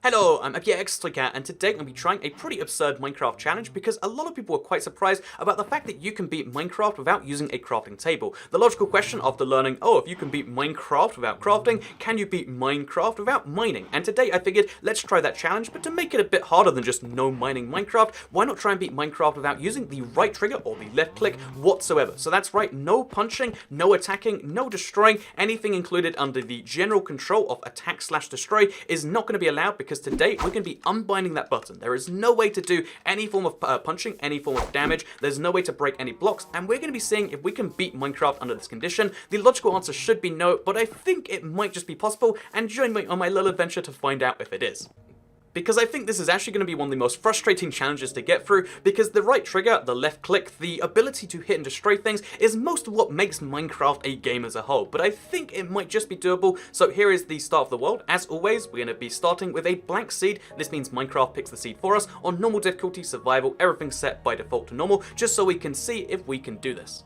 Hello, I'm Elgato, and today I'm going to be trying a pretty absurd Minecraft challenge because a lot of people were quite surprised about the fact that you can beat Minecraft without using a crafting table. The logical question after learning, if you can beat Minecraft without crafting, can you beat Minecraft without mining? And today I figured, let's try that challenge, but to make it a bit harder than just no mining Minecraft, why not try and beat Minecraft without using the right trigger or the left click whatsoever? So that's right, no punching, no attacking, no destroying, anything included under the general control of attack/destroy is not going to be allowed because today we're going to be unbinding that button. There is no way to do any form of punching, any form of damage. There's no way to break any blocks, and we're going to be seeing if we can beat Minecraft under this condition. The logical answer should be no, but I think it might just be possible, and join me on my little adventure to find out if it is. Because I think this is actually going to be one of the most frustrating challenges to get through, because the right trigger, the left click, the ability to hit and destroy things is most of what makes Minecraft a game as a whole, but I think it might just be doable. So here is the start of the world. As always, we're going to be starting with a blank seed. This means Minecraft picks the seed for us on normal difficulty, survival, everything's set by default to normal, just so we can see if we can do this.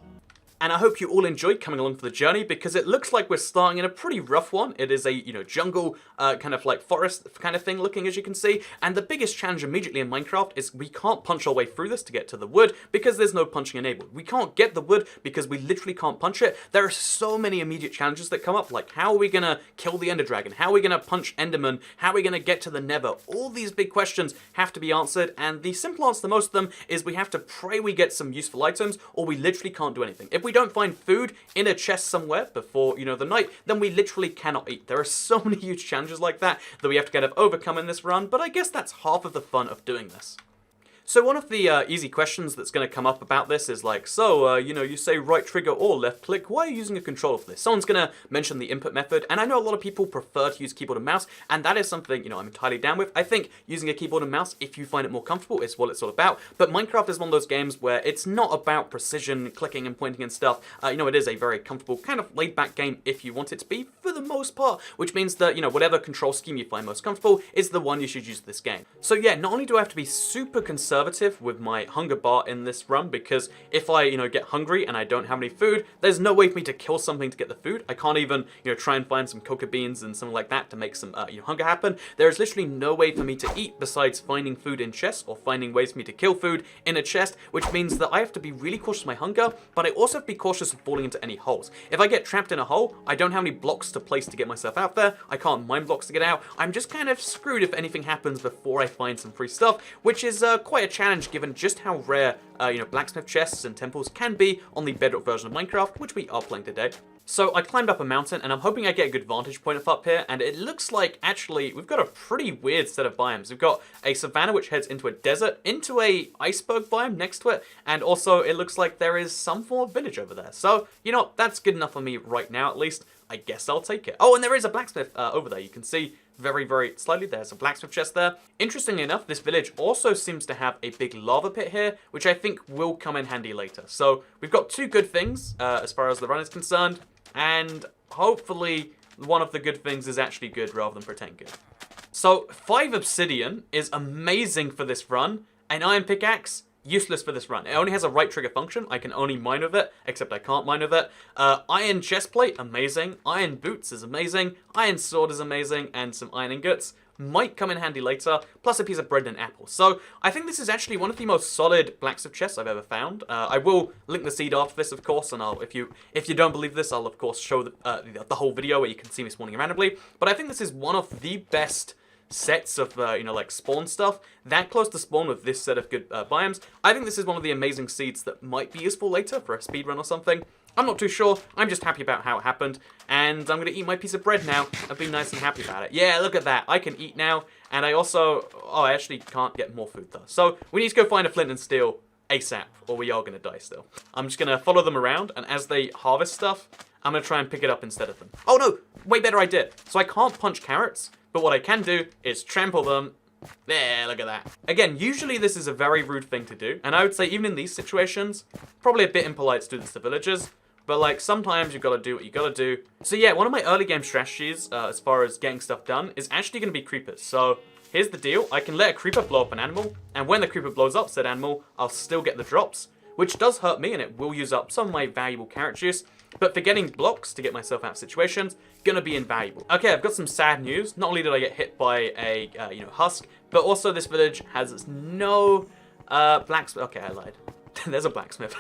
And I hope you all enjoyed coming along for the journey, because it looks like we're starting in a pretty rough one. It is a, jungle, kind of like forest kind of thing looking, as you can see. And the biggest challenge immediately in Minecraft is we can't punch our way through this to get to the wood because there's no punching enabled. We can't get the wood because we literally can't punch it. There are so many immediate challenges that come up, like how are we going to kill the Ender Dragon? How are we going to punch Enderman? How are we going to get to the Nether? All these big questions have to be answered, and the simple answer to most of them is we have to pray we get some useful items, or we literally can't do anything. If we don't find food in a chest somewhere before, the night, then we literally cannot eat. There are so many huge challenges like that we have to kind of overcome in this run, but I guess that's half of the fun of doing this. So one of the easy questions that's going to come up about this is like, you say right trigger or left click, why are you using a controller for this? Someone's going to mention the input method, and I know a lot of people prefer to use keyboard and mouse, and that is something, I'm entirely down with. I think using a keyboard and mouse, if you find it more comfortable, is what it's all about, but Minecraft is one of those games where it's not about precision, clicking and pointing and stuff. It is a very comfortable, kind of laid-back game if you want it to be, for the most part, which means that, whatever control scheme you find most comfortable is the one you should use for this game. So yeah, not only do I have to be super conservative with my hunger bar in this run, because if I, get hungry and I don't have any food, there's no way for me to kill something to get the food. I can't even, try and find some cocoa beans and something like that to make some, hunger happen. There is literally no way for me to eat besides finding food in chests or finding ways for me to kill food in a chest, which means that I have to be really cautious of my hunger, but I also have to be cautious of falling into any holes. If I get trapped in a hole, I don't have any blocks to place to get myself out there. I can't mine blocks to get out. I'm just kind of screwed if anything happens before I find some free stuff, which is quite a challenge given just how rare, blacksmith chests and temples can be on the Bedrock version of Minecraft, which we are playing today. So I climbed up a mountain, and I'm hoping I get a good vantage point up here, and it looks like, actually, we've got a pretty weird set of biomes. We've got a savanna which heads into a desert, into a iceberg biome next to it, and also it looks like there is some form of village over there. So, that's good enough for me right now, at least. I guess I'll take it. Oh, and there is a blacksmith over there. You can see very, very slightly, there's a blacksmith chest there. Interestingly enough, this village also seems to have a big lava pit here, which I think will come in handy later. So we've got two good things as far as the run is concerned, and hopefully one of the good things is actually good rather than pretend good. So 5 obsidian is amazing for this run. An iron pickaxe, useless for this run. It only has a right trigger function. I can only mine with it, except I can't mine with it. Iron chestplate, amazing. Iron boots is amazing. Iron sword is amazing, and some iron ingots might come in handy later, plus a piece of bread and an apple. So I think this is actually one of the most solid blacksmith chests I've ever found. I will link the seed after this, of course, and if you don't believe this, I'll of course show the whole video where you can see me spawning randomly. But I think this is one of the best sets of, like spawn stuff, that close to spawn with this set of good biomes. I think this is one of the amazing seeds that might be useful later for a speedrun or something. I'm not too sure, I'm just happy about how it happened, and I'm going to eat my piece of bread now and be nice and happy about it. Yeah, look at that, I can eat now, and I also, I actually can't get more food though. So we need to go find a flint and steel ASAP, or we are going to die still. I'm just going to follow them around, and as they harvest stuff, I'm going to try and pick it up instead of them. Oh no, way better idea. So I can't punch carrots, but what I can do is trample them. There, look at that. Again, usually this is a very rude thing to do, and I would say even in these situations, probably a bit impolite to do this to villagers, but like sometimes you've got to do what you got to do. So yeah, one of my early game strategies as far as getting stuff done is actually going to be creepers. So here's the deal, I can let a creeper blow up an animal, and when the creeper blows up said animal, I'll still get the drops, which does hurt me and it will use up some of my valuable carrot juice. But for getting blocks to get myself out of situations, gonna be invaluable. Okay, I've got some sad news. Not only did I get hit by a husk, but also this village has no blacksmith. Okay, I lied. There's a blacksmith.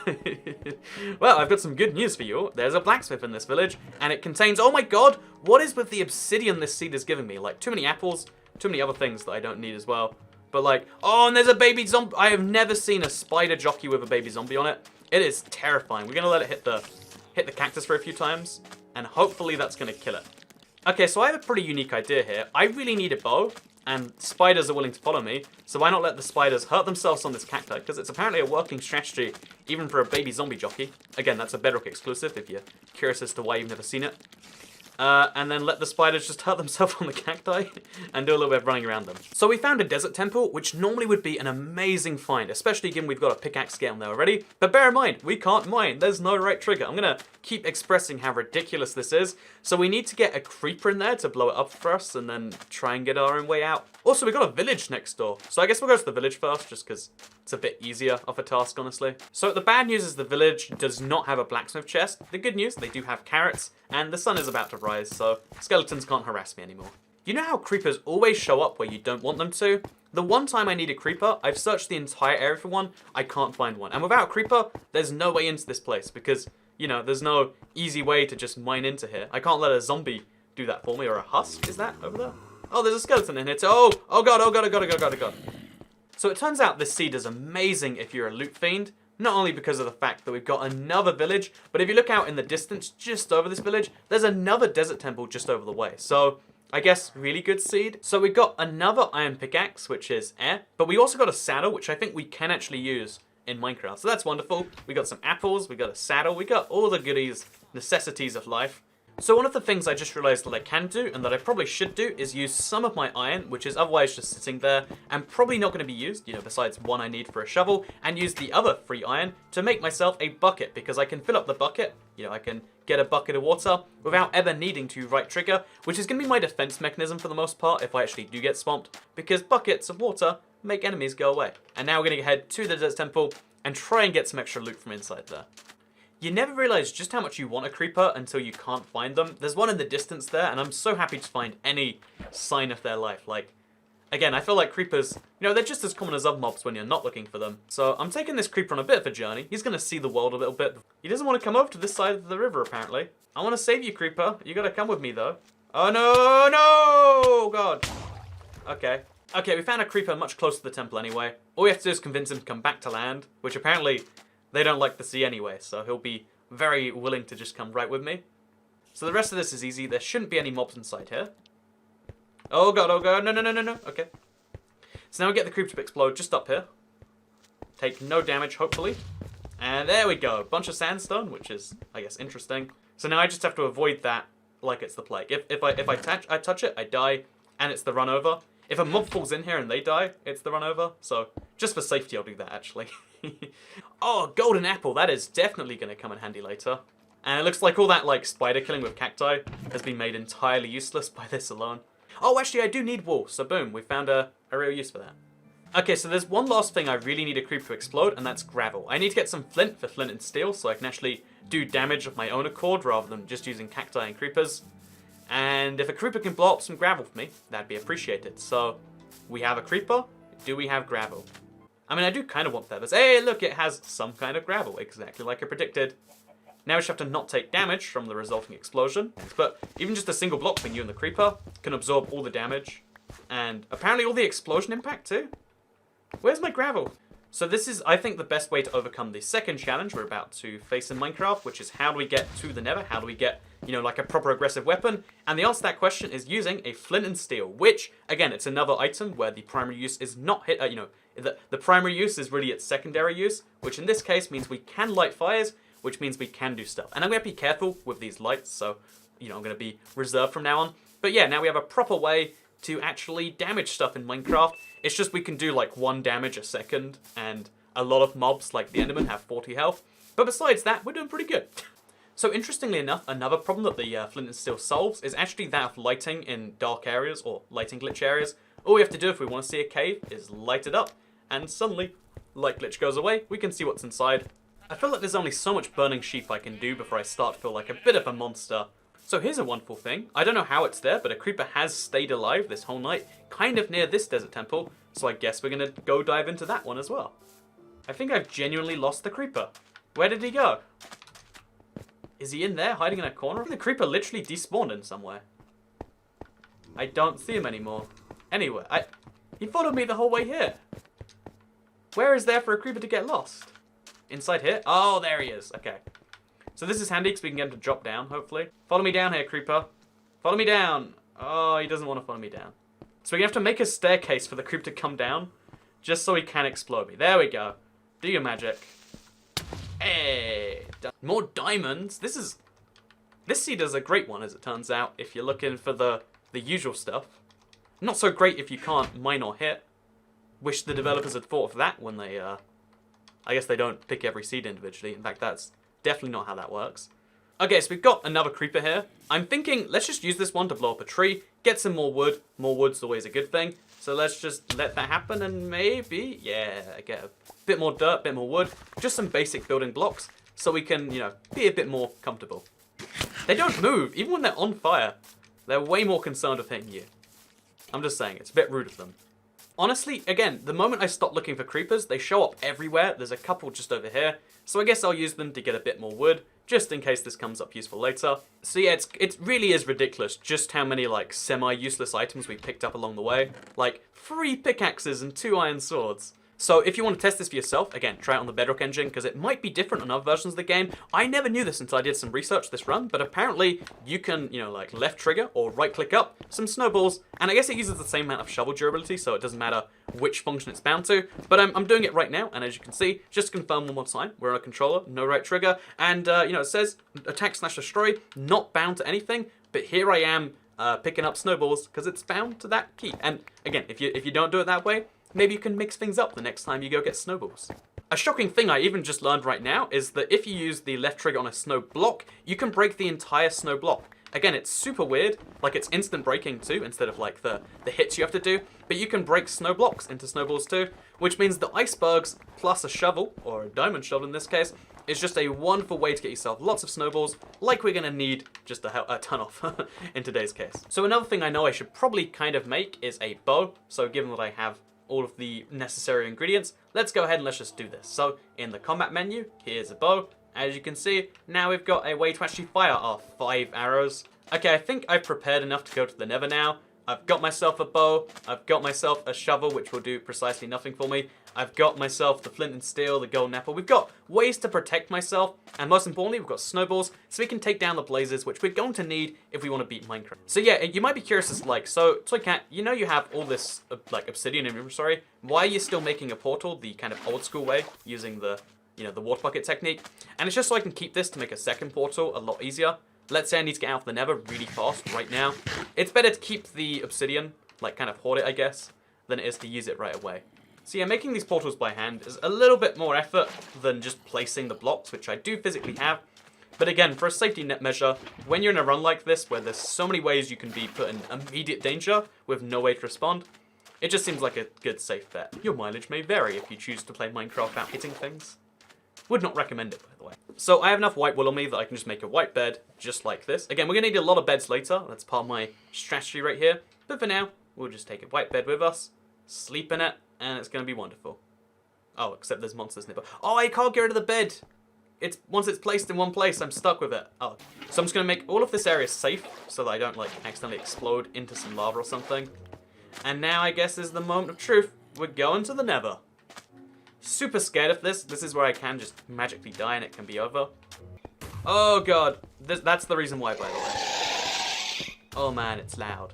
Well, I've got some good news for you. There's a blacksmith in this village, and it contains, oh my god, what is with the obsidian this seed is giving me? Like, too many apples, too many other things that I don't need as well. But like, oh, and there's a baby zombie. I have never seen a spider jockey with a baby zombie on it. It is terrifying. We're gonna let it hit the cactus for a few times, and hopefully that's gonna kill it. Okay, so I have a pretty unique idea here. I really need a bow, and spiders are willing to follow me, so why not let the spiders hurt themselves on this cacti? Because it's apparently a working strategy, even for a baby zombie jockey. Again, that's a Bedrock exclusive, if you're curious as to why you've never seen it. And then let the spiders just hurt themselves on the cacti and do a little bit of running around them. So we found a desert temple, which normally would be an amazing find, especially given we've got a pickaxe down there already. But bear in mind, we can't mine. There's no right trigger. I'm going to keep expressing how ridiculous this is. So we need to get a creeper in there to blow it up for us and then try and get our own way out. Also, we got a village next door. So I guess we'll go to the village first, just because it's a bit easier of a task, honestly. So the bad news is the village does not have a blacksmith chest. The good news, they do have carrots, and the sun is about to rise, so skeletons can't harass me anymore. You know how creepers always show up where you don't want them to? The one time I need a creeper, I've searched the entire area for one, I can't find one. And without a creeper, there's no way into this place, because, you know, there's no easy way to just mine into here. I can't let a zombie do that for me, or a husk, is that over there? Oh, there's a skeleton in here too. Oh god, oh god, oh god, oh god, oh god. So it turns out this seed is amazing if you're a loot fiend. Not only because of the fact that we've got another village, but if you look out in the distance just over this village, there's another desert temple just over the way. So I guess really good seed. So we got another iron pickaxe, which is air, but we also got a saddle, which I think we can actually use in Minecraft. So that's wonderful. We got some apples, we got a saddle, we got all the goodies, necessities of life. So one of the things I just realized that I can do, and that I probably should do, is use some of my iron, which is otherwise just sitting there, and probably not going to be used, you know, besides one I need for a shovel, and use the other free iron to make myself a bucket, because I can fill up the bucket, you know, I can get a bucket of water without ever needing to right trigger, which is going to be my defense mechanism for the most part if I actually do get swamped, because buckets of water make enemies go away. And now we're going to head to the desert temple and try and get some extra loot from inside there. You never realize just how much you want a creeper until you can't find them. There's one in the distance there, and I'm so happy to find any sign of their life. Like, again, I feel like creepers, you know, they're just as common as other mobs when you're not looking for them. So I'm taking this creeper on a bit of a journey. He's going to see the world a little bit. He doesn't want to come over to this side of the river, apparently. I want to save you, creeper. You got to come with me, though. Oh, no, no, God. Okay. Okay, we found a creeper much closer to the temple anyway. All we have to do is convince him to come back to land, which apparently they don't like the sea anyway, so he'll be very willing to just come right with me. So the rest of this is easy. There shouldn't be any mobs inside here. Oh god, no, no, no, no, no. Okay. So now we get the creeper to explode just up here. Take no damage, hopefully. And there we go. Bunch of sandstone, which is, I guess, interesting. So now I just have to avoid that like it's the plague. If I touch it, I die, and it's the run over. If a mob falls in here and they die, it's the run over. So just for safety, I'll do that, actually. Oh, golden apple. That is definitely going to come in handy later. And it looks like all that, like, spider killing with cacti has been made entirely useless by this alone. Oh, actually, I do need wool. So boom, we found a real use for that. Okay, so there's one last thing I really need a creeper to explode, and that's gravel. I need to get some flint for flint and steel so I can actually do damage of my own accord rather than just using cacti and creepers. And if a creeper can blow up some gravel for me, that'd be appreciated. So we have a creeper. Do we have gravel? I mean, I do kind of want feathers. Hey, look, it has some kind of gravel, exactly like I predicted. Now we just have to not take damage from the resulting explosion. But even just a single block between you and the creeper can absorb all the damage. And apparently all the explosion impact too. Where's my gravel? So this is, I think, the best way to overcome the second challenge we're about to face in Minecraft, which is how do we get to the nether? How do we get, you know, like a proper aggressive weapon? And the answer to that question is using a flint and steel, which, again, it's another item where the primary use is not hit, you know, the primary use is really its secondary use, which in this case means we can light fires, which means we can do stuff. And I'm going to be careful with these lights, so, you know, I'm going to be reserved from now on. But yeah, now we have a proper way to actually damage stuff in Minecraft. It's just we can do like 1 damage a second, and a lot of mobs like the Enderman have 40 health. But besides that, we're doing pretty good. So interestingly enough, another problem that the flint and steel solves is actually that of lighting in dark areas or lighting glitch areas. All we have to do if we want to see a cave is light it up, and suddenly light glitch goes away. We can see what's inside, I feel like there's only so much burning sheep I can do before I start to feel like a bit of a monster. So here's a wonderful thing. I don't know how it's there, but a creeper has stayed alive this whole night, kind of near this desert temple, so I guess we're gonna go dive into that one as well. I think I've genuinely lost the creeper. Where did he go? Is he in there, hiding in a corner? I think the creeper literally despawned in somewhere. I don't see him anymore. Anyway, he followed me the whole way here. Where is there for a creeper to get lost? Inside here? Oh, there he is. Okay. So this is handy because we can get him to drop down, hopefully. Follow me down here, creeper. Follow me down. Oh, he doesn't want to follow me down. So we have to make a staircase for the creeper to come down, just so he can explode me. There we go. Do your magic. Hey, more diamonds. This seed is a great one, as it turns out, if you're looking for the usual stuff. Not so great if you can't mine or hit. Wish the developers had thought of that when they, I guess they don't pick every seed individually. In fact, that's definitely not how that works. Okay, so we've got another creeper here. I'm thinking, let's just use this one to blow up a tree, get some more wood. More wood's always a good thing. So let's just let that happen and maybe, yeah, get a bit more dirt, bit more wood. Just some basic building blocks so we can, you know, be a bit more comfortable. They don't move, even when they're on fire. They're way more concerned with hitting you. I'm just saying, it's a bit rude of them. Honestly, again, the moment I stop looking for creepers, they show up everywhere. There's a couple just over here. So I guess I'll use them to get a bit more wood, just in case this comes up useful later. So yeah, it really is ridiculous just how many, like, semi-useless items we picked up along the way. Like, 3 pickaxes and 2 iron swords. So if you want to test this for yourself, again, try it on the Bedrock engine, because it might be different on other versions of the game. I never knew this until I did some research this run, but apparently you can, you know, like left trigger or right click up some snowballs, and I guess it uses the same amount of shovel durability, so it doesn't matter which function it's bound to. But I'm doing it right now, and as you can see, just to confirm one more time, we're on a controller, no right trigger, and you know, it says attack/destroy, not bound to anything, but here I am picking up snowballs because it's bound to that key. And again, if you don't do it that way, maybe you can mix things up the next time you go get snowballs. A shocking thing I even just learned right now is that if you use the left trigger on a snow block, you can break the entire snow block. Again, it's super weird, like it's instant breaking too, instead of like the hits you have to do, but you can break snow blocks into snowballs too, which means the icebergs plus a shovel, or a diamond shovel in this case, is just a wonderful way to get yourself lots of snowballs, like we're gonna need just a ton of in today's case. So another thing I know I should probably kind of make is a bow, so given that I have all of the necessary ingredients, let's go ahead and let's just do this. So in the combat menu, here's a bow. As you can see, now we've got a way to actually fire our 5 arrows. Okay, I think I've prepared enough to go to the Nether now. I've got myself a bow, I've got myself a shovel, which will do precisely nothing for me. I've got myself the flint and steel, the golden apple. We've got ways to protect myself, and most importantly, we've got snowballs, so we can take down the blazes, which we're going to need if we want to beat Minecraft. So yeah, you might be curious as like, so Toycat, you know you have all this like obsidian inventory. Why are you still making a portal the kind of old school way, using the, you know, the water bucket technique? And it's just so I can keep this to make a second portal a lot easier. Let's say I need to get out of the Nether really fast right now. It's better to keep the obsidian, like kind of hoard it, I guess, than it is to use it right away. So yeah, making these portals by hand is a little bit more effort than just placing the blocks, which I do physically have. But again, for a safety net measure, when you're in a run like this, where there's so many ways you can be put in immediate danger with no way to respond, it just seems like a good safe bet. Your mileage may vary if you choose to play Minecraft without hitting things. Would not recommend it, by the way. So I have enough white wool on me that I can just make a white bed, just like this. Again, we're gonna need a lot of beds later. That's part of my strategy right here. But for now, we'll just take a white bed with us, sleep in it, and it's gonna be wonderful. Oh, except there's monsters nearby. Oh, I can't get rid of the bed. Once it's placed in one place, I'm stuck with it. Oh, so I'm just gonna make all of this area safe so that I don't like accidentally explode into some lava or something. And now I guess is the moment of truth. We're going to the Nether. Super scared of this. This is where I can just magically die and it can be over. Oh god, that's the reason why, by the way. Oh man, it's loud.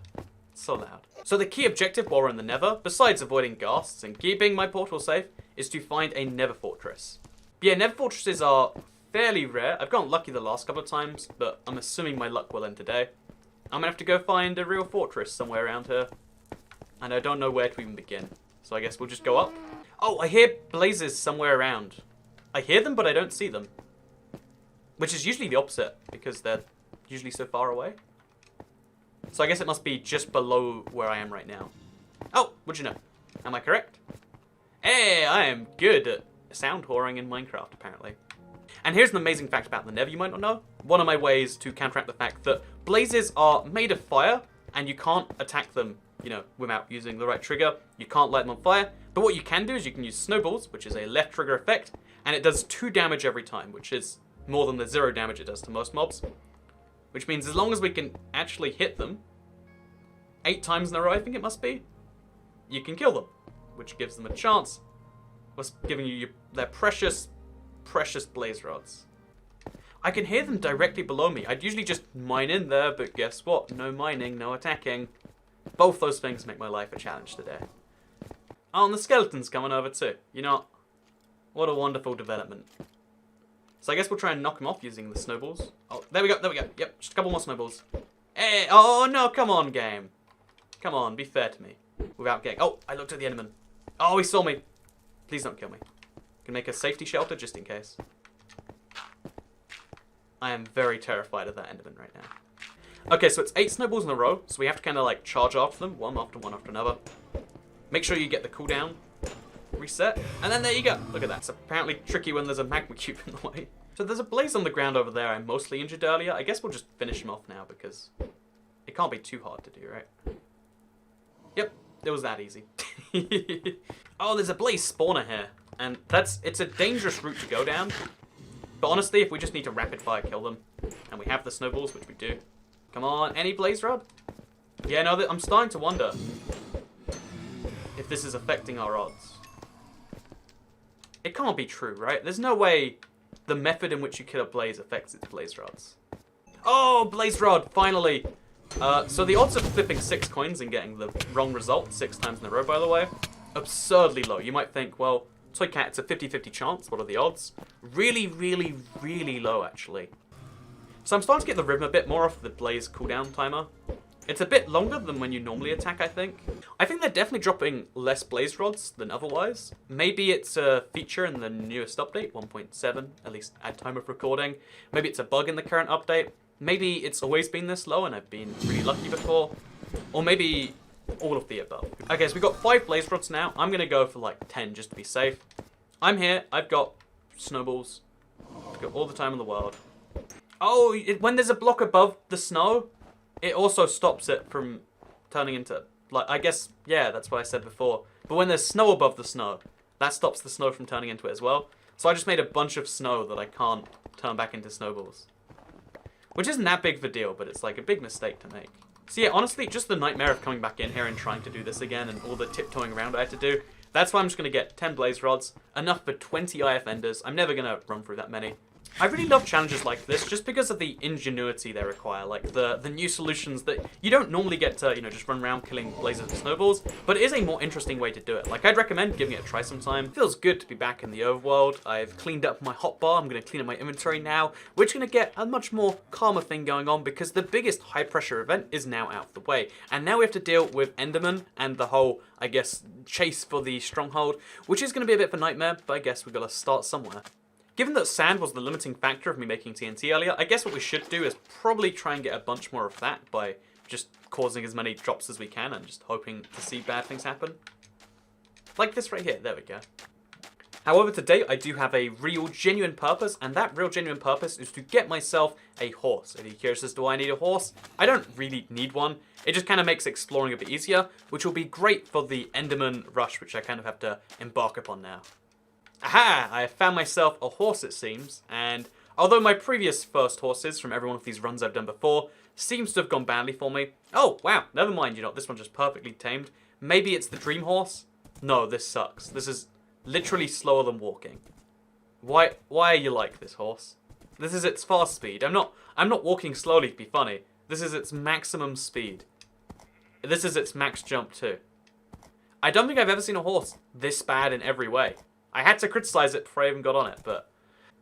It's so loud. So the key objective while we're in the Nether, besides avoiding ghasts and keeping my portal safe, is to find a Nether fortress. Yeah, Nether fortresses are fairly rare. I've gotten lucky the last couple of times, but I'm assuming my luck will end today. I'm gonna have to go find a real fortress somewhere around here. And I don't know where to even begin. So I guess we'll just go up. Oh, I hear blazes somewhere around. I hear them, but I don't see them. Which is usually the opposite, because they're usually so far away. So I guess it must be just below where I am right now. Oh, what'd you know? Am I correct? Hey, I am good at sound whoring in Minecraft, apparently. And here's an amazing fact about the Nether you might not know. One of my ways to counteract the fact that blazes are made of fire, and you can't attack them, without using the right trigger. You can't light them on fire. But what you can do is you can use snowballs, which is a left trigger effect, and it does 2 damage every time, which is more than the 0 damage it does to most mobs. Which means as long as we can actually hit them 8 times in a row, I think it must be, you can kill them, which gives them a chance of giving you their precious, precious blaze rods. I can hear them directly below me. I'd usually just mine in there, but guess what? No mining, no attacking. Both those things make my life a challenge today. Oh, and the skeleton's coming over too. What a wonderful development. So I guess we'll try and knock him off using the snowballs. Oh, there we go, there we go. Yep, just a couple more snowballs. Hey, oh no, come on, game. Come on, be fair to me. Without getting... Oh, I looked at the Enderman. Oh, he saw me. Please don't kill me. Can make a safety shelter just in case. I am very terrified of that Enderman right now. Okay, so it's 8 snowballs in a row, so we have to kind of like charge after them, one after another. Make sure you get the cooldown reset, and then there you go. Look at that. It's apparently tricky when there's a magma cube in the way. So there's a blaze on the ground over there I mostly injured earlier. I guess we'll just finish him off now because it can't be too hard to do, right? Yep, it was that easy. Oh, there's a blaze spawner here, and it's a dangerous route to go down. But honestly, if we just need to rapid fire kill them, and we have the snowballs, which we do. Come on, any blaze rod? Yeah, no, I'm starting to wonder if this is affecting our odds. It can't be true, right? There's no way the method in which you kill a blaze affects its blaze rods. Oh, blaze rod, finally! So the odds of flipping 6 coins and getting the wrong result 6 times in a row, by the way, absurdly low. You might think, well, Toy Cat, it's a 50-50 chance. What are the odds? Really, really, really low, actually. So I'm starting to get the rhythm a bit more off the blaze cooldown timer. It's a bit longer than when you normally attack, I think. I think they're definitely dropping less blaze rods than otherwise. Maybe it's a feature in the newest update, 1.7, at least at time of recording. Maybe it's a bug in the current update. Maybe it's always been this low and I've been really lucky before. Or maybe all of the above. Okay, so we've got 5 blaze rods now. I'm going to go for like 10 just to be safe. I'm here. I've got snowballs. I've got all the time in the world. Oh, when there's a block above the snow, it also stops it from turning into, like, I guess, yeah, that's what I said before. But when there's snow above the snow, that stops the snow from turning into it as well. So I just made a bunch of snow that I can't turn back into snowballs. Which isn't that big of a deal, but it's like a big mistake to make. So yeah, honestly, just the nightmare of coming back in here and trying to do this again and all the tiptoeing around I had to do. That's why I'm just going to get 10 blaze rods, enough for 20 IF enders. I'm never going to run through that many. I really love challenges like this just because of the ingenuity they require, like the new solutions that you don't normally get to, just run around killing blazes and snowballs, but it is a more interesting way to do it. Like, I'd recommend giving it a try sometime. It feels good to be back in the overworld. I've cleaned up my hotbar. I'm going to clean up my inventory now. We're just going to get a much more calmer thing going on because the biggest high pressure event is now out of the way. And now we have to deal with Enderman and the whole, I guess, chase for the stronghold, which is going to be a bit of a nightmare, but I guess we've got to start somewhere. Given that sand was the limiting factor of me making TNT earlier, I guess what we should do is probably try and get a bunch more of that by just causing as many drops as we can and just hoping to see bad things happen. Like this right here, there we go. However, today I do have a real, genuine purpose, and that real, genuine purpose is to get myself a horse. If you're curious as to why I need a horse, I don't really need one. It just kind of makes exploring a bit easier, which will be great for the Enderman rush, which I kind of have to embark upon now. Aha! I have found myself a horse, it seems, and although my previous first horses from every one of these runs I've done before seems to have gone badly for me. Oh, wow, never mind, this one's just perfectly tamed. Maybe it's the dream horse? No, this sucks. This is literally slower than walking. Why are you like this, horse? This is its fast speed. I'm not walking slowly to be funny. This is its maximum speed. This is its max jump too. I don't think I've ever seen a horse this bad in every way. I had to criticize it before I even got on it, but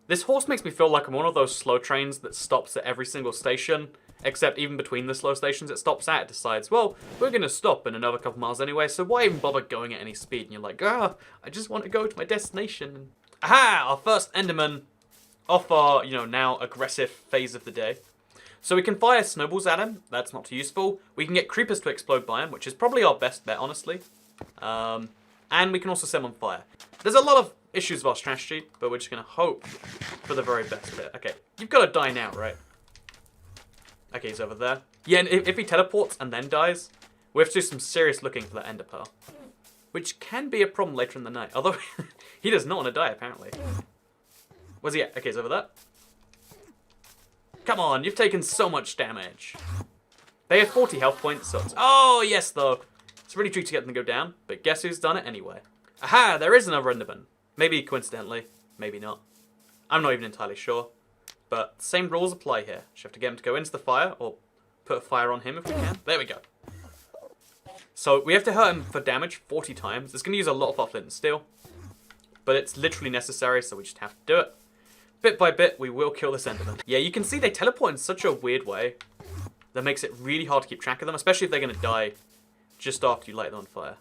this horse makes me feel like I'm one of those slow trains that stops at every single station, except even between the slow stations it stops at, it decides, well, we're going to stop in another couple miles anyway, so why even bother going at any speed? And you're like, I just want to go to my destination. Aha! Our first Enderman off our, now aggressive phase of the day. So we can fire snowballs at him. That's not too useful. We can get creepers to explode by him, which is probably our best bet, honestly. And we can also set him on fire. There's a lot of issues with our strategy, but we're just going to hope for the very best here. Okay, you've got to die now, right? Okay, he's over there. Yeah, and if he teleports and then dies, we have to do some serious looking for that ender pearl. Which can be a problem later in the night. Although, he does not want to die, apparently. Where's he at? Okay, he's over there. Come on, you've taken so much damage. They have 40 health points, so it's... Oh, yes, though. It's really tricky to get them to go down, but guess who's done it anyway? Aha, there is another enderman. Maybe coincidentally, maybe not. I'm not even entirely sure. But same rules apply here. Just have to get him to go into the fire, or put a fire on him if we can. There we go. So we have to hurt him for damage 40 times. It's going to use a lot of our flint and steel. But it's literally necessary, so we just have to do it. Bit by bit, we will kill this enderman. Yeah, you can see they teleport in such a weird way that makes it really hard to keep track of them, especially if they're going to die just after you light them on fire.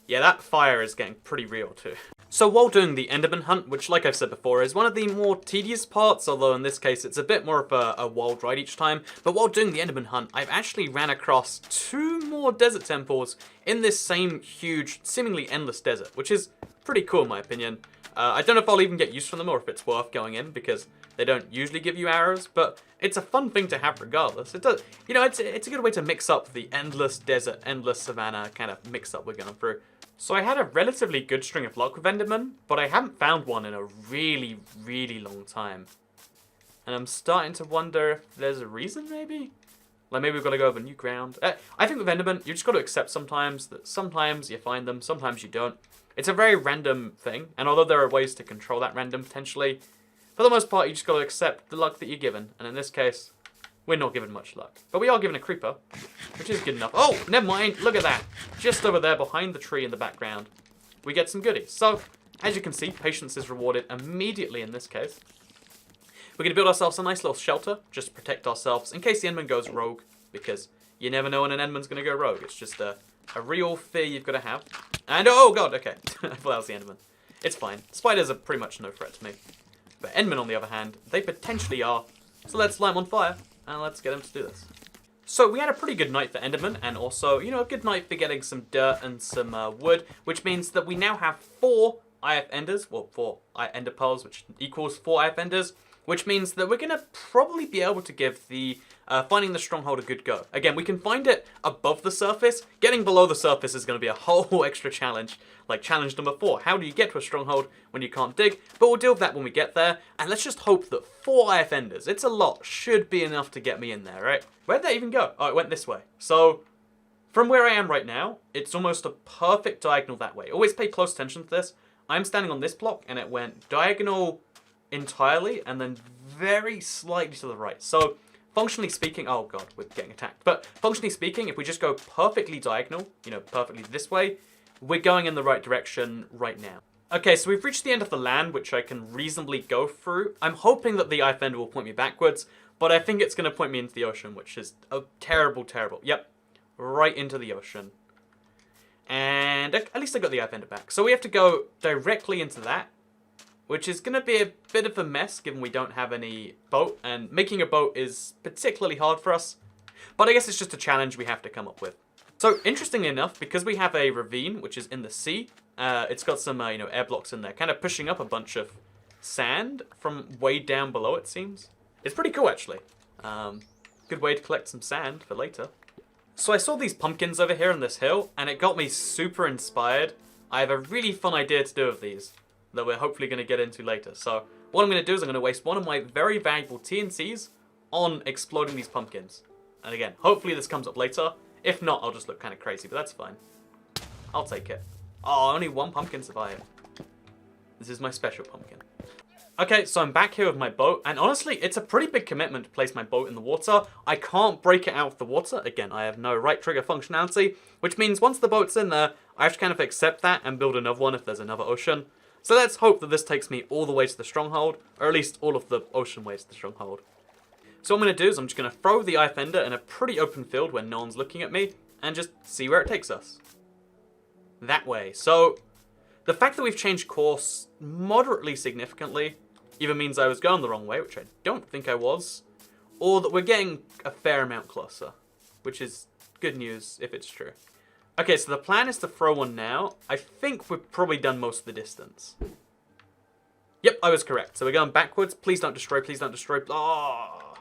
Yeah, that fire is getting pretty real too. So while doing the enderman hunt, which like I've said before is one of the more tedious parts, although in this case it's a bit more of a wild ride each time, but while doing the enderman hunt, I've actually ran across 2 more desert temples in this same huge, seemingly endless desert, which is pretty cool in my opinion. I don't know if I'll even get use from them or if it's worth going in, because they don't usually give you arrows, but it's a fun thing to have regardless. It does, you know, it's a good way to mix up the endless desert, endless savanna kind of mix up we're going through. So I had a relatively good string of luck with endermen, but I haven't found one in a really, really long time. And I'm starting to wonder if there's a reason, maybe? Like, maybe we've got to go over new ground. I think with endermen, you just got to accept sometimes that sometimes you find them, sometimes you don't. It's a very random thing, and although there are ways to control that random potentially, for the most part, you just got to accept the luck that you're given. And in this case, we're not given much luck. But we are given a creeper, which is good enough. Oh, never mind. Look at that. Just over there behind the tree in the background, we get some goodies. So, as you can see, patience is rewarded immediately in this case. We're going to build ourselves a nice little shelter, just to protect ourselves in case the enderman goes rogue, because you never know when an enderman's going to go rogue. It's just a real fear you've got to have. And, oh god, okay. I thought that was the enderman. It's fine. Spiders are pretty much no threat to me. But endermen, on the other hand, they potentially are. So let's light them on fire, and let's get them to do this. So we had a pretty good night for endermen, and also, you know, a good night for getting some dirt and some wood, which means that we now have 4 IF enders, well, 4 ender pearls, which equals 4 IF enders, which means that we're going to probably be able to give the finding the stronghold a good go. Again, we can find it above the surface. Getting below the surface is going to be a whole extra challenge, like challenge number 4. How do you get to a stronghold when you can't dig? But we'll deal with that when we get there, and let's just hope that 4 IF enders, it's a lot, should be enough to get me in there, right? Where'd that even go? Oh, it went this way. So, from where I am right now, it's almost a perfect diagonal that way. Always pay close attention to this. I'm standing on this block, and it went diagonal entirely, and then very slightly to the right. So, functionally speaking, oh god, we're getting attacked. But functionally speaking, if we just go perfectly diagonal, you know, perfectly this way, we're going in the right direction right now. Okay, so we've reached the end of the land, which I can reasonably go through. I'm hoping that the IF ender will point me backwards, but I think it's going to point me into the ocean, which is a terrible, terrible. Yep, right into the ocean. And at least I got the IF ender back. So we have to go directly into that, which is going to be a bit of a mess, given we don't have any boat, and making a boat is particularly hard for us. But I guess it's just a challenge we have to come up with. So, interestingly enough, because we have a ravine, which is in the sea, it's got some, you know, air blocks in there, kind of pushing up a bunch of sand from way down below, it seems. It's pretty cool, actually. Good way to collect some sand for later. So I saw these pumpkins over here on this hill, and it got me super inspired. I have a really fun idea to do with these that we're hopefully going to get into later. So what I'm going to do is I'm going to waste one of my very valuable TNCs on exploding these pumpkins. And again, hopefully this comes up later. If not, I'll just look kind of crazy, but that's fine. I'll take it. Oh, only 1 pumpkin survived. This is my special pumpkin. Okay, so I'm back here with my boat, and honestly, it's a pretty big commitment to place my boat in the water. I can't break it out of the water. Again, I have no right trigger functionality, which means once the boat's in there, I have to kind of accept that and build another one if there's another ocean. So let's hope that this takes me all the way to the stronghold, or at least all of the ocean way to the stronghold. So what I'm going to do is I'm just going to throw the IF ender in a pretty open field where no one's looking at me, and just see where it takes us. That way. So, the fact that we've changed course moderately significantly either means I was going the wrong way, which I don't think I was, or that we're getting a fair amount closer, which is good news if it's true. Okay, so the plan is to throw one now. I think we've probably done most of the distance. Yep, I was correct. So we're going backwards. Please don't destroy. Please don't destroy. Oh.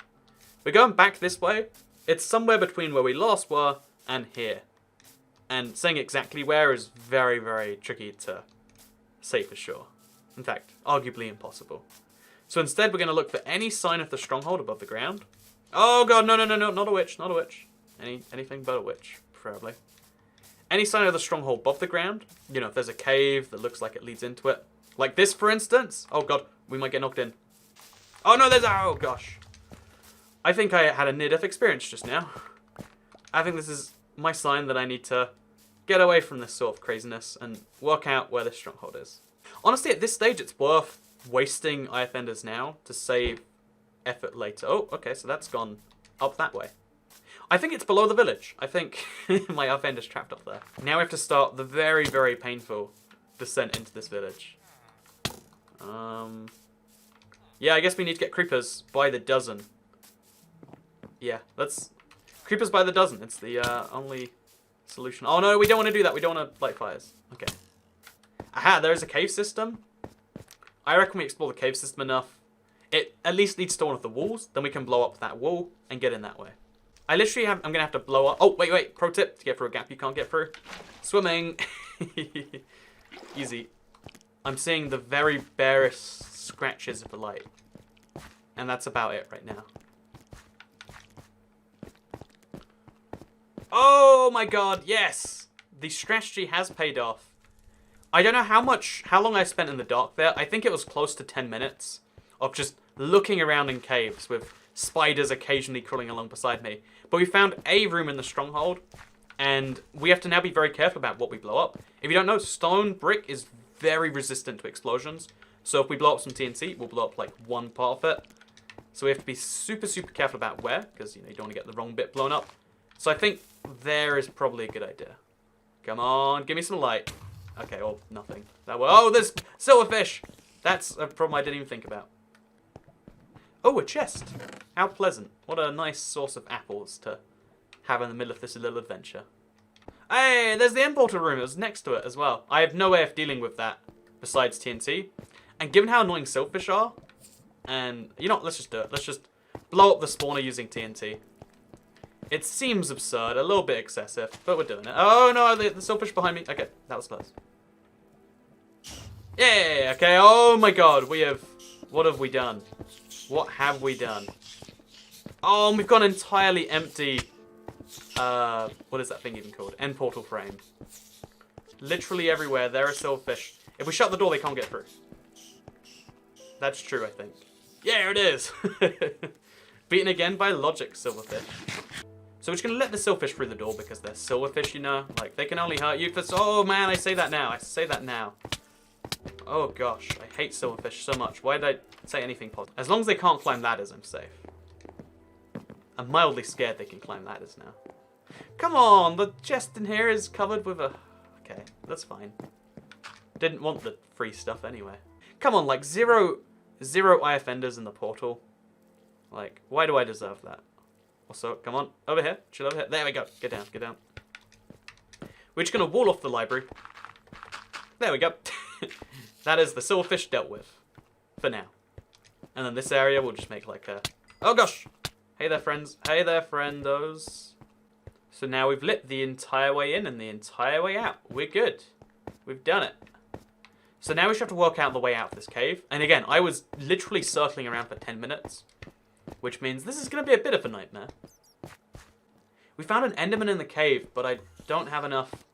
We're going back this way. It's somewhere between where we last were and here. And saying exactly where is very, very tricky to say for sure. In fact, arguably impossible. So instead, we're going to look for any sign of the stronghold above the ground. Oh god, no, not a witch, not a witch. Anything but a witch, preferably. Any sign of the stronghold above the ground. You know, if there's a cave that looks like it leads into it. Like this, for instance. Oh god, we might get knocked in. Oh no, oh gosh. I think I had a near-death experience just now. I think this is my sign that I need to get away from this sort of craziness and work out where this stronghold is. Honestly, at this stage, it's worth wasting IF Enders now to save effort later. Oh, okay, so that's gone up that way. I think it's below the village. I think my IF Ender's trapped up there. Now we have to start the very, very painful descent into this village. Yeah, I guess we need to get creepers by the dozen. Yeah, let's... Creepers by the dozen. It's the only solution. Oh, no, we don't want to do that. We don't want to light fires. Okay. Aha, there's a cave system. I reckon we explore the cave system enough. It at least leads to one of the walls. Then we can blow up that wall and get in that way. I literally have... I'm going to have to blow up... Oh, wait. Pro tip. To get through a gap you can't get through. Swimming. Easy. I'm seeing the very barest scratches of the light. And that's about it right now. Oh my god, yes! The strategy has paid off. I don't know how long I spent in the dark there. I think it was close to 10 minutes of just looking around in caves with spiders occasionally crawling along beside me. But we found a room in the stronghold, and we have to now be very careful about what we blow up. If you don't know, stone brick is very resistant to explosions. So if we blow up some TNT, we'll blow up like one part of it. So we have to be super, super careful about where, because you don't want to get the wrong bit blown up. So I think there is probably a good idea. Come on, give me some light. Okay, well, nothing. Oh, there's silverfish! That's a problem I didn't even think about. Oh, a chest. How pleasant. What a nice source of apples to have in the middle of this little adventure. Hey, there's the importer room. It was next to it as well. I have no way of dealing with that besides TNT. And given how annoying silverfish are, and, let's just do it. Let's just blow up the spawner using TNT. It seems absurd, a little bit excessive, but we're doing it. Oh no, the silverfish behind me. Okay, that was close. Yeah, okay, oh my god, what have we done? What have we done? Oh, we've gone entirely empty, what is that thing even called? End portal frame. Literally everywhere, there are silverfish. If we shut the door, they can't get through. That's true, I think. Yeah, it is! Beaten again by logic, silverfish. So we're just going to let the silverfish through the door because they're silverfish, Like, they can only hurt you for... Oh, man, I say that now. Oh, gosh. I hate silverfish so much. Why did I say anything positive? As long as they can't climb ladders, I'm safe. I'm mildly scared they can climb ladders now. Come on, the chest in here is covered with a... Okay, that's fine. Didn't want the free stuff anyway. Come on, like, zero IF Enders in the portal. Like, why do I deserve that? Also, come on, over here, chill over here. There we go, get down. We're just gonna wall off the library. There we go. That is the silverfish dealt with, for now. And then this area, we'll just make like a... Oh gosh! Hey there, friends. Hey there, friendos. So now we've lit the entire way in and the entire way out. We're good. We've done it. So now we should have to work out the way out of this cave. And again, I was literally circling around for 10 minutes. Which means this is going to be a bit of a nightmare. We found an enderman in the cave, but I don't have enough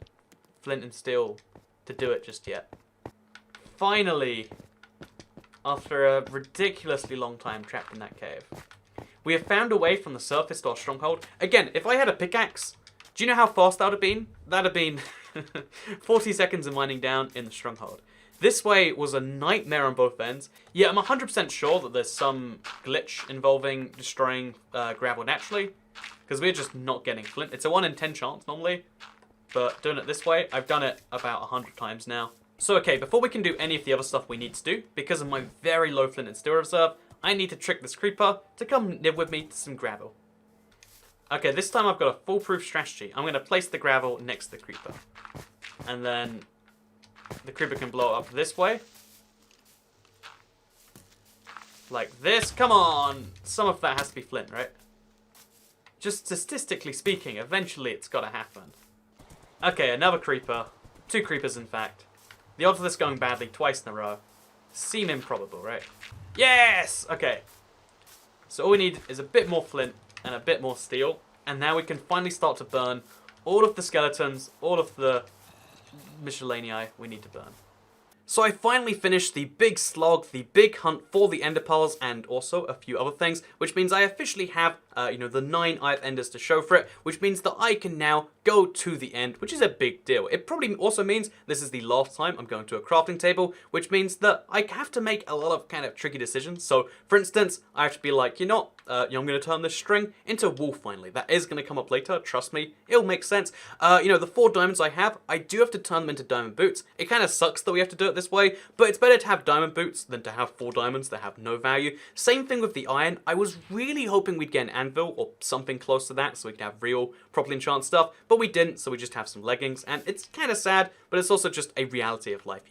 flint and steel to do it just yet. Finally, after a ridiculously long time trapped in that cave, we have found a way from the surface to our stronghold. Again, if I had a pickaxe, do you know how fast that would have been? That would have been 40 seconds of mining down in the stronghold. This way was a nightmare on both ends. Yeah, I'm 100% sure that there's some glitch involving destroying gravel naturally, because we're just not getting flint. It's a 1 in 10 chance normally, but doing it this way, I've done it about 100 times now. So okay, before we can do any of the other stuff we need to do, because of my very low flint and steel reserve, I need to trick this creeper to come live with me to some gravel. Okay, this time I've got a foolproof strategy. I'm going to place the gravel next to the creeper. And then the creeper can blow up this way. Like this. Come on! Some of that has to be flint, right? Just statistically speaking, eventually it's got to happen. Okay, another creeper. 2 creepers, in fact. The odds of this going badly twice in a row seem improbable, right? Yes! Okay. So all we need is a bit more flint and a bit more steel. And now we can finally start to burn all of the skeletons, all of the miscellaneae we need to burn. So I finally finished the big slog, the big hunt for the ender pearls, and also a few other things, which means I officially have, the 9 eye of enders to show for it, which means that I can now go to the end, which is a big deal. It probably also means this is the last time I'm going to a crafting table, which means that I have to make a lot of kind of tricky decisions. So, for instance, I have to be like, I'm going to turn this string into wool finally. That is going to come up later, trust me. It'll make sense. The 4 diamonds I have, I do have to turn them into diamond boots. It kind of sucks that we have to do it this way, but it's better to have diamond boots than to have 4 diamonds that have no value. Same thing with the iron. I was really hoping we'd get an anvil or something close to that so we could have real, properly enchanted stuff, but we didn't, so we just have some leggings, and it's kind of sad, but it's also just a reality of life,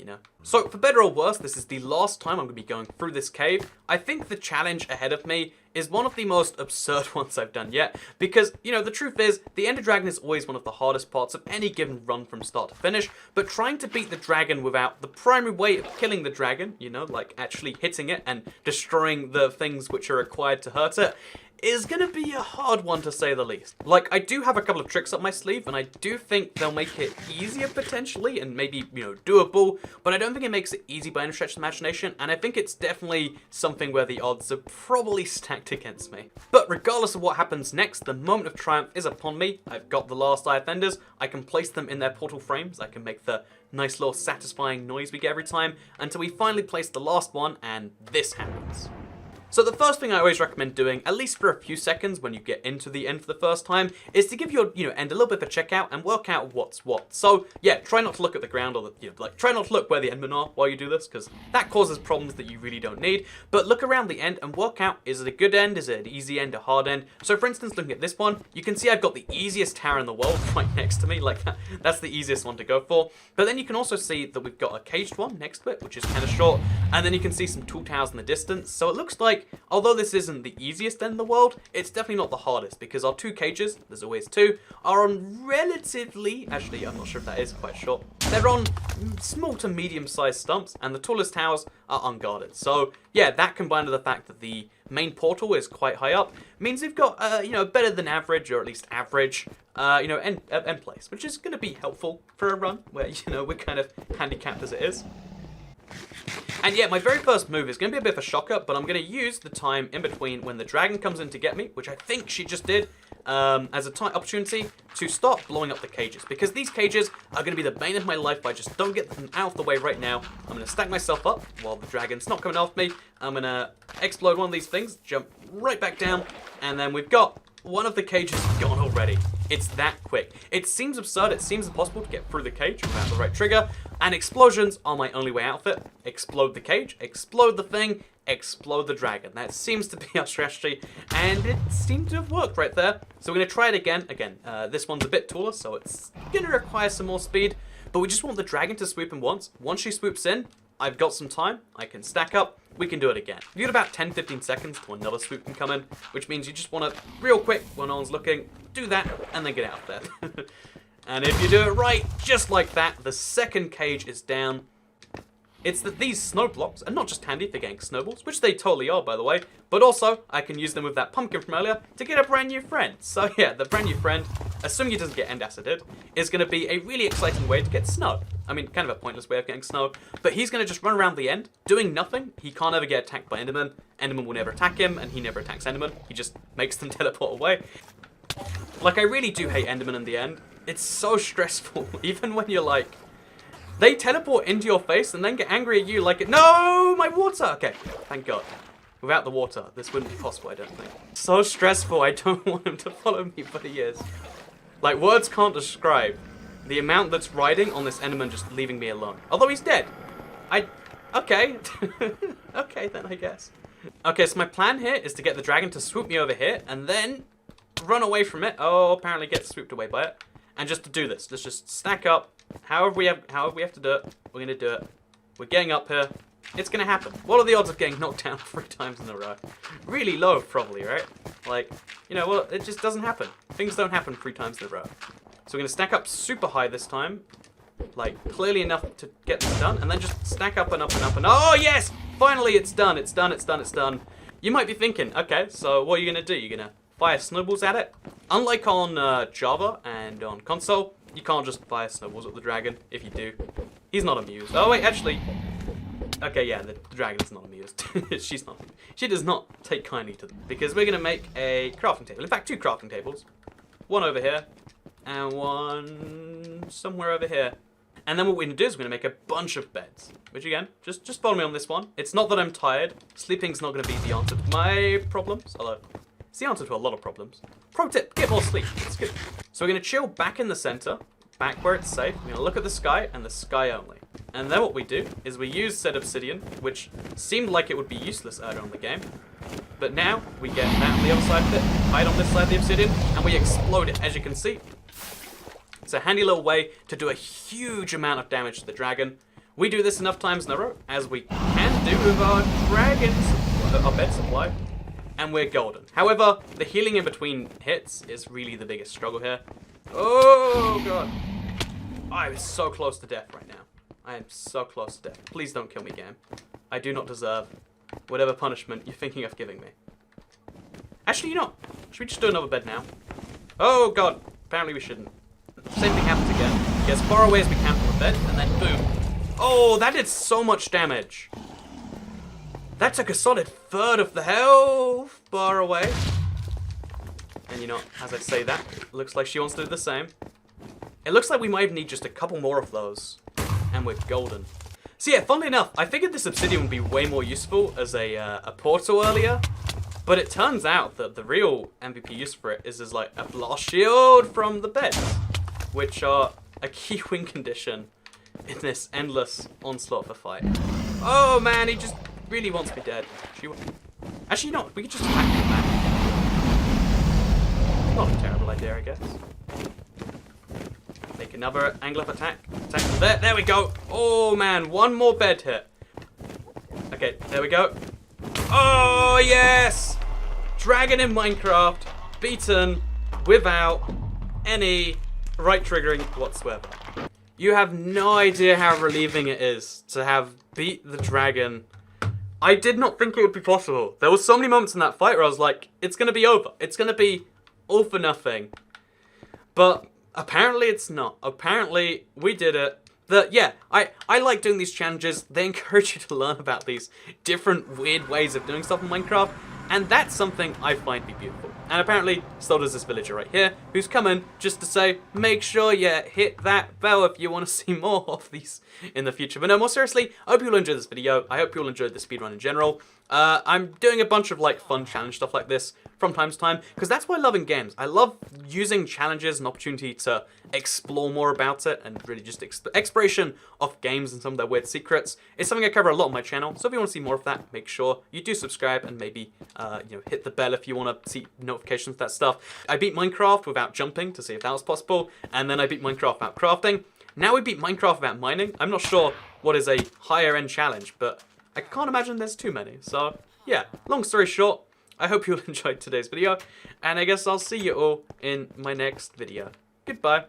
So, for better or worse, this is the last time I'm going to be going through this cave. I think the challenge ahead of me is one of the most absurd ones I've done yet, because, the truth is, the Ender Dragon is always one of the hardest parts of any given run from start to finish, but trying to beat the dragon without the primary way of killing the dragon, like actually hitting it and destroying the things which are required to hurt it, is going to be a hard one to say the least. Like, I do have a couple of tricks up my sleeve, and I do think they'll make it easier potentially, and maybe, doable, but I don't think it makes it easy by any stretch of the imagination, and I think it's definitely something where the odds are probably stacked against me. But regardless of what happens next, the moment of triumph is upon me. I've got the last eye offenders. I can place them in their portal frames. I can make the nice little satisfying noise we get every time, until we finally place the last one, and this happens. So the first thing I always recommend doing, at least for a few seconds when you get into the end for the first time, is to give your, end a little bit of a check out and work out what's what. So, yeah, try not to look at the ground or try not to look where the endmen are while you do this, because that causes problems that you really don't need. But look around the end and work out, is it a good end, is it an easy end, a hard end? So for instance, looking at this one, you can see I've got the easiest tower in the world right next to me, like that's the easiest one to go for. But then you can also see that we've got a caged one next to it, which is kind of short, and then you can see some tall towers in the distance. So it looks like, although this isn't the easiest end in the world, it's definitely not the hardest, because our 2 cages, there's always 2, are on relatively, actually I'm not sure if that is quite short, they're on small to medium sized stumps, and the tallest towers are unguarded. So yeah, that combined with the fact that the main portal is quite high up, means we've got, better than average, or at least average, end place, which is going to be helpful for a run where, we're kind of handicapped as it is. And yeah, my very first move is going to be a bit of a shocker, but I'm going to use the time in between when the dragon comes in to get me, which I think she just did, as a opportunity to start blowing up the cages. Because these cages are going to be the bane of my life if I just don't get them out of the way right now. I'm going to stack myself up while the dragon's not coming after me. I'm going to explode one of these things, jump right back down, and then we've got one of the cages gone already. It's that quick. It seems absurd, it seems impossible to get through the cage without the right trigger, and explosions are my only way out of it. Explode the cage, explode the thing, explode the dragon. That seems to be our strategy, and it seemed to have worked right there. So we're going to try it again. This one's a bit taller, so it's going to require some more speed, but we just want the dragon to swoop in once. Once she swoops in, I've got some time, I can stack up, we can do it again. You got about 10-15 seconds till another swoop can come in, which means you just want to, real quick, when no one's looking, do that, and then get out of there. And if you do it right, just like that, the second cage is down. It's that these snow blocks are not just handy for getting snowballs, which they totally are, by the way, but also I can use them with that pumpkin from earlier to get a brand new friend. So yeah, the brand new friend, assuming he doesn't get end acided, is going to be a really exciting way to get snow. I mean, kind of a pointless way of getting snow, but he's going to just run around the end, doing nothing. He can't ever get attacked by Enderman. Enderman will never attack him, and he never attacks Enderman. He just makes them teleport away. Like, I really do hate Enderman in the end. It's so stressful, even when you're like, they teleport into your face and then get angry at you like, no, my water! Okay, thank God. Without the water, this wouldn't be possible, I don't think. So stressful, I don't want him to follow me, but he is. Like, words can't describe the amount that's riding on this Enderman just leaving me alone. Although he's dead. Okay. Okay, then, I guess. Okay, so my plan here is to get the dragon to swoop me over here, and then run away from it. Oh, apparently get swooped away by it. And just to do this, let's just stack up. However we have to do it, we're gonna do it. We're getting up here. It's gonna happen. What are the odds of getting knocked down 3 times in a row? Really low, probably, right? Like, you know, well, it just doesn't happen. Things don't happen 3 times in a row. So we're gonna stack up super high this time. Like, clearly enough to get this done. And then just stack up and up and up and... Oh, yes! Finally, it's done. It's done, it's done, it's done. You might be thinking, okay, so what are you gonna do? You're gonna fire snowballs at it? Unlike on Java and on console, you can't just fire snowballs at the dragon. If you do, he's not amused. Oh, wait, actually... Okay, yeah, the dragon's not amused. She's not. She does not take kindly to them. Because we're going to make a crafting table. In fact, 2 crafting tables. One over here. And one somewhere over here. And then what we're going to do is we're going to make a bunch of beds. Which again, just follow me on this one. It's not that I'm tired. Sleeping's not going to be the answer to my problems. Although, it's the answer to a lot of problems. Pro tip, get more sleep. It's good. So we're going to chill back in the center. Back where it's safe. We're going to look at the sky and the sky only. And then what we do is we use said obsidian, which seemed like it would be useless earlier on in the game. But now we get that on the other side of it, hide on this side of the obsidian, and we explode it, as you can see. It's a handy little way to do a huge amount of damage to the dragon. We do this enough times in a row, as we can do with our our bed supply, and we're golden. However, the healing in between hits is really the biggest struggle here. Oh, God. I'm so close to death right now. I am so close to death. Please don't kill me, game. I do not deserve whatever punishment you're thinking of giving me. Actually, you know, should we just do another bed now? Oh, God. Apparently we shouldn't. Same thing happens again. Get as far away as we can from the bed, and then boom. Oh, that did so much damage. That took a solid 1/3 of the health bar away. And you know, as I say that, it looks like she wants to do the same. It looks like we might need just a couple more of those. And we're golden. So yeah, funnily enough, I figured this obsidian would be way more useful as a portal earlier. But it turns out that the real MVP use for it is as like a blast shield from the beds. Which are a key win condition in this endless onslaught of a fight. Oh man, he just really wants me dead. Actually, no, we could just attack him back. Not a terrible idea, I guess. Make another angle of attack. Attack from there. There we go. Oh, man. One more bed hit. Okay, there we go. Oh, yes! Dragon in Minecraft. Beaten without any right triggering whatsoever. You have no idea how relieving it is to have beat the dragon. I did not think it would be possible. There were so many moments in that fight where I was like, it's going to be over. It's going to be all for nothing. But apparently it's not. Apparently we did it. Yeah, I like doing these challenges. They encourage you to learn about these different weird ways of doing stuff in Minecraft. And that's something I find to be beautiful. And apparently, so does this villager right here, who's coming just to say, make sure you hit that bell if you want to see more of these in the future. But no, more seriously, I hope you all enjoyed this video. I hope you all enjoyed the speedrun in general. I'm doing a bunch of like fun challenge stuff like this from time to time, because that's why I love in games. I love using challenges and opportunity to explore more about it, and really just exploration of games and some of their weird secrets. It's something I cover a lot on my channel, so if you want to see more of that, make sure you do subscribe and maybe hit the bell if you want to see notifications of that stuff. I beat Minecraft without jumping to see if that was possible, and then I beat Minecraft without crafting. Now we beat Minecraft without mining. I'm not sure what is a higher end challenge, but I can't imagine there's too many. So yeah, long story short, I hope you all enjoyed today's video, and I guess I'll see you all in my next video. Goodbye.